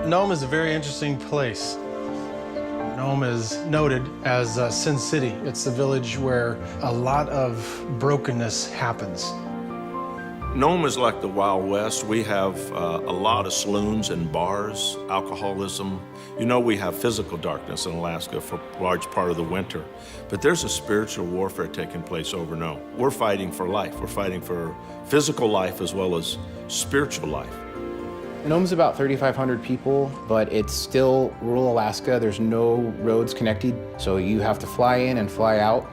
Nome is a very interesting place. Nome is noted as Sin City. It's the village where a lot of brokenness happens. Nome is like the Wild West. We have a lot of saloons and bars, alcoholism. You know, we have physical darkness in Alaska for a large part of the winter, but there's a spiritual warfare taking place over Nome. We're fighting for life. We're fighting for physical life as well as spiritual life. Nome's about 3,500 people, but it's still rural Alaska. There's no roads connected, so you have to fly in and fly out.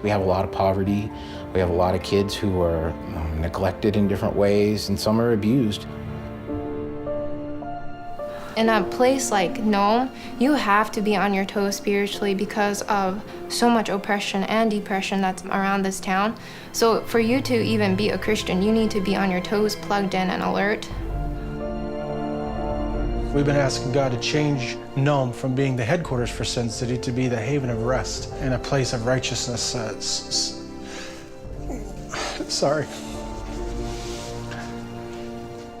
We have a lot of poverty. We have a lot of kids who are neglected in different ways, and some are abused. In a place like Nome, you have to be on your toes spiritually because of so much oppression and depression that's around this town. So for you to even be a Christian, you need to be on your toes, plugged in and alert. We've been asking God to change Nome from being the headquarters for Sin City to be the haven of rest and a place of righteousness. Sorry.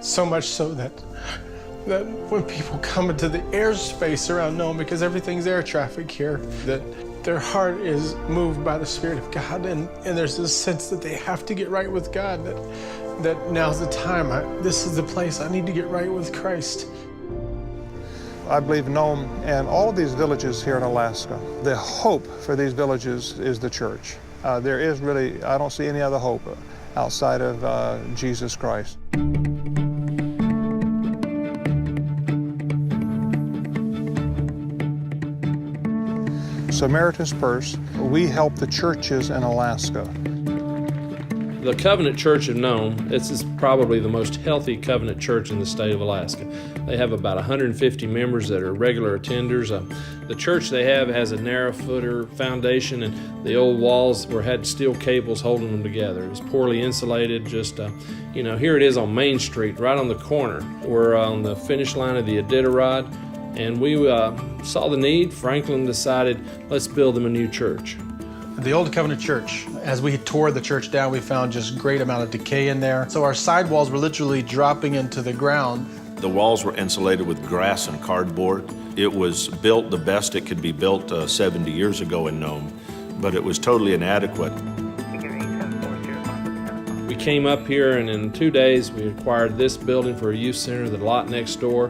So much so that when people come into the airspace around Nome, because everything's air traffic here, that their heart is moved by the Spirit of God, and there's this sense that they have to get right with God, that now's the time. This is the place I need to get right with Christ. I believe Nome and all of these villages here in Alaska, the hope for these villages is the church. There is really, I don't see any other hope outside of Jesus Christ. Samaritan's Purse, we help the churches in Alaska. The Covenant Church of Nome, this is probably the most healthy Covenant church in the state of Alaska. They have about 150 members that are regular attenders. The church they have has a narrow footer foundation, and the old walls had steel cables holding them together. It was poorly insulated. Just, here it is on Main Street, right on the corner. We're on the finish line of the Iditarod, and we saw the need. Franklin decided, let's build them a new church. The old Covenant Church, as we tore the church down, we found just great amount of decay in there. So our sidewalls were literally dropping into the ground. The walls were insulated with grass and cardboard. It was built the best it could be built 70 years ago in Nome, but it was totally inadequate. We came up here, and in 2 days we acquired this building for a youth center, the lot next door.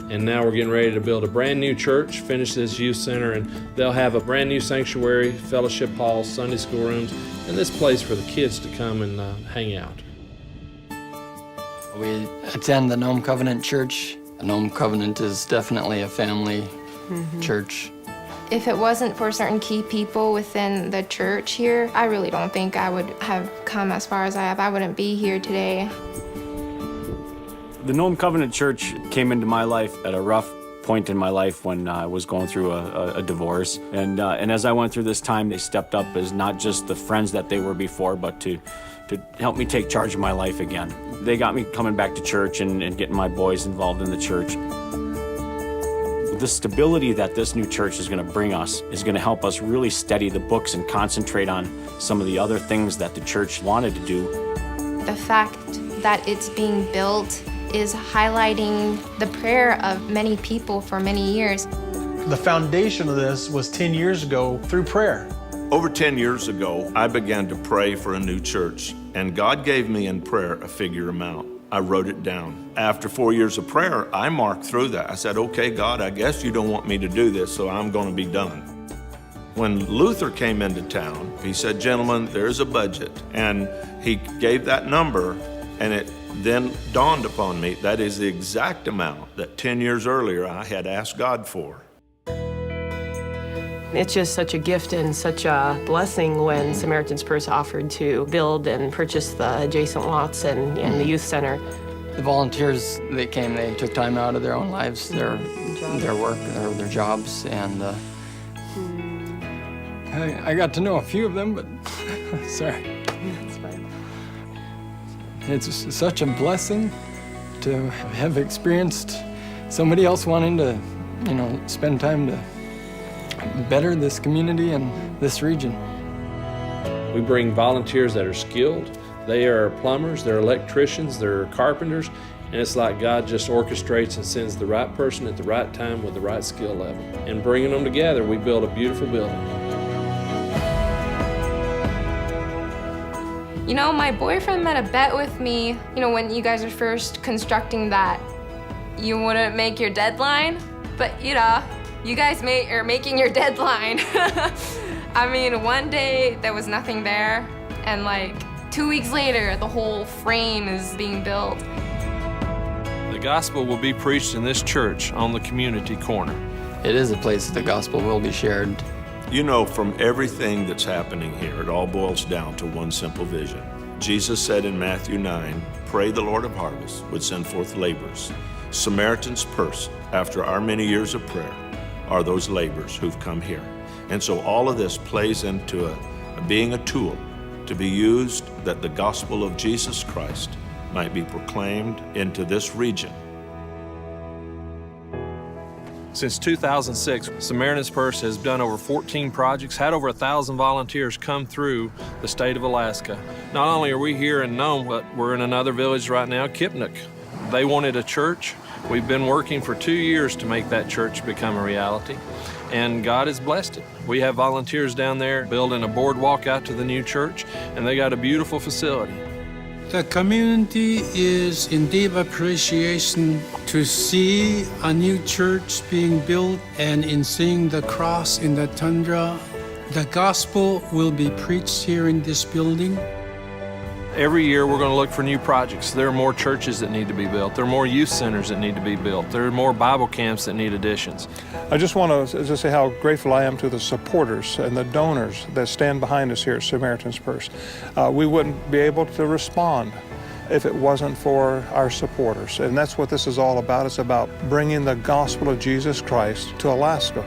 And now we're getting ready to build a brand new church, finish this youth center, and they'll have a brand new sanctuary, fellowship halls, Sunday school rooms, and this place for the kids to come and hang out. We attend the Nome Covenant Church. The Nome Covenant is definitely a family church. If it wasn't for certain key people within the church here, I really don't think I would have come as far as I have. I wouldn't be here today. The Nome Covenant Church came into my life at a rough point in my life when I was going through a divorce. And as I went through this time, they stepped up as not just the friends that they were before, but to help me take charge of my life again. They got me coming back to church and getting my boys involved in the church. The stability that this new church is going to bring us is going to help us really steady the books and concentrate on some of the other things that the church wanted to do. The fact that it's being built is highlighting the prayer of many people for many years. The foundation of this was 10 years ago through prayer. Over 10 years ago, I began to pray for a new church, and God gave me in prayer a figure amount. I wrote it down. After 4 years of prayer, I marked through that. I said, okay, God, I guess you don't want me to do this, so I'm going to be done. When Luther came into town, he said, gentlemen, there's a budget. And he gave that number, and it then dawned upon me that is the exact amount that 10 years earlier I had asked God for. It's just such a gift and such a blessing when Samaritan's Purse offered to build and purchase the adjacent lots and the youth center. The volunteers that came, they took time out of their own lives, their work, their jobs, and I got to know a few of them, but sorry. That's fine. It's such a blessing to have experienced somebody else wanting to, spend time to better this community and this region. We bring volunteers that are skilled, They are plumbers, they're electricians, they're carpenters, and it's like God just orchestrates and sends the right person at the right time with the right skill level. And bringing them together, we build a beautiful building. You know, my boyfriend made a bet with me, you know, when you guys are first constructing that you wouldn't make your deadline, but you know, you guys are making your deadline. I mean, one day there was nothing there, and like 2 weeks later, the whole frame is being built. The gospel will be preached in this church on the community corner. It is a place that the gospel will be shared. You know, from everything that's happening here, it all boils down to one simple vision. Jesus said in Matthew 9, "Pray the Lord of harvest would send forth laborers." Samaritan's purse, after our many years of prayer, are those laborers who've come here. And so all of this plays into being a tool to be used that the gospel of Jesus Christ might be proclaimed into this region. Since 2006, Samaritan's Purse has done over 14 projects, had over 1,000 volunteers come through the state of Alaska. Not only are we here in Nome, but we're in another village right now, Kipnuk. They wanted a church. We've been working for 2 years to make that church become a reality, and God has blessed it. We have volunteers down there building a boardwalk out to the new church, and they got a beautiful facility. The community is in deep appreciation to see a new church being built, and in seeing the cross in the tundra. The gospel will be preached here in this building. Every year we're going to look for new projects. There are more churches that need to be built. There are more youth centers that need to be built. There are more Bible camps that need additions. I just want to just say how grateful I am to the supporters and the donors that stand behind us here at Samaritan's Purse. We wouldn't be able to respond if it wasn't for our supporters. And that's what this is all about. It's about bringing the gospel of Jesus Christ to Alaska.